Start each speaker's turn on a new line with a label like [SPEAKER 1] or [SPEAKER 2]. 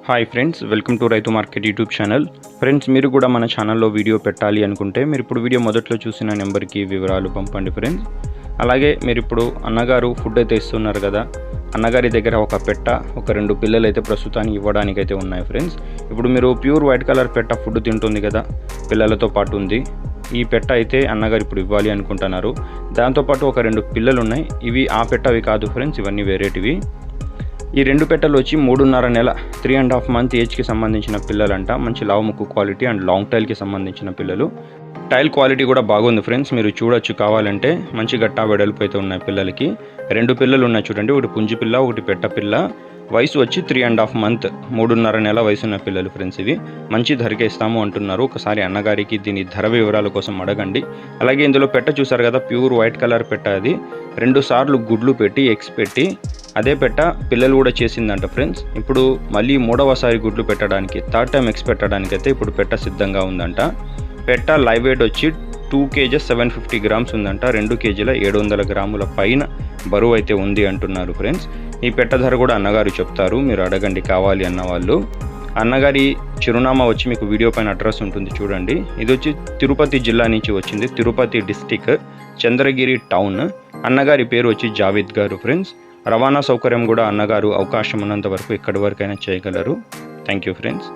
[SPEAKER 1] Hi friends, welcome to రైతు market YouTube channel. Friends, మీరు కూడా మన ఛానల్లో వీడియో పెట్టాలి అనుకుంటే మీరు ఇప్పుడు వీడియో మొదట్లో చూసిన నెంబర్కి వివరాలు పంపండి ఫ్రెండ్స్. అలాగే మీరు ఇప్పుడు అన్నగారు ఫుడ్ అయితే ఇస్తున్నారు కదా, అన్నగారి దగ్గర ఒక పెట్ట, ఒక 2 పిల్లలు అయితే ప్రస్తుతానికి ఇవ్వడానికి అయితే ఉన్నాయి ఫ్రెండ్స్. ఇప్పుడు మీరు ప్యూర్ వైట్ కలర్ పెట్ట ఫుడ్ తింటుంది కదా, పిల్లలతో పాటు ఉంది. ఈ పెట్ట అయితే అన్నగారు ఇప్పుడు ఇవ్వాలి అనుకుంటున్నారు. దాంతోపాటు ఒక 2 పిల్లలు ఉన్నాయి. ఇవి ఆ పెట్టవి కాదు ఫ్రెండ్స్, ఇవన్నీ వేరేటివి. ఈ 2 పెట్టలు వచ్చి 3.5 నెల 3.5 మంత్ ఏజ్కి సంబంధించిన పిల్లలంట. మంచి లావు ముక్కు క్వాలిటీ అండ్ లాంగ్ టైల్కి సంబంధించిన పిల్లలు. టైల్ క్వాలిటీ కూడా బాగుంది ఫ్రెండ్స్, మీరు చూడొచ్చు కావాలంటే. మంచి గట్టా వెడల్పు అయితే ఉన్నాయి పిల్లలకి. 2 పిల్లలు ఉన్నాయి చూడండి, ఒకటి పుంజి పిల్ల, ఒకటి పెట్ట పిల్ల. వయసు వచ్చి 3.5 మంత్, 3.5 నెల వయసు ఉన్న పిల్లలు ఫ్రెండ్స్. ఇవి మంచి ధరకే ఇస్తాము అంటున్నారు. ఒకసారి అన్నగారికి దీని ధర వివరాల కోసం అడగండి. అలాగే ఇందులో పెట్ట చూసారు కదా, ప్యూర్ వైట్ కలర్ పెట్ట. అది 2 సార్లు గుడ్లు పెట్టి ఎగ్స్ పెట్టి అదే పెట్ట పిల్లలు కూడా చేసిందంట ఫ్రెండ్స్. ఇప్పుడు మళ్ళీ 3వసారి గుడ్లు పెట్టడానికి, 3rd టైం ఎగ్స్ పెట్టడానికి అయితే ఇప్పుడు పెట్ట సిద్ధంగా ఉందంట. పెట్ట లైవ్ వెయిట్ వచ్చి 2 kgs 750 grams ఉందంట. 2 kgల 700 గ్రాముల పైన బరువు అయితే ఉంది అంటున్నారు ఫ్రెండ్స్. ఈ పెట్ట ధర కూడా అన్నగారు చెప్తారు, మీరు అడగండి కావాలి అన్న వాళ్ళు. అన్నగారి చిరునామా వచ్చి మీకు వీడియో పైన అడ్రస్ ఉంటుంది చూడండి. ఇది వచ్చి తిరుపతి జిల్లా నుంచి వచ్చింది, తిరుపతి డిస్టిక్, చంద్రగిరి టౌన్. అన్నగారి పేరు వచ్చి జావేద్ గారు ఫ్రెండ్స్. రవాణా సౌకర్యం కూడా అన్నగారు అవకాశం ఉన్నంత వరకు ఎక్కడి వరకైనా చేయగలరు. Thank you friends.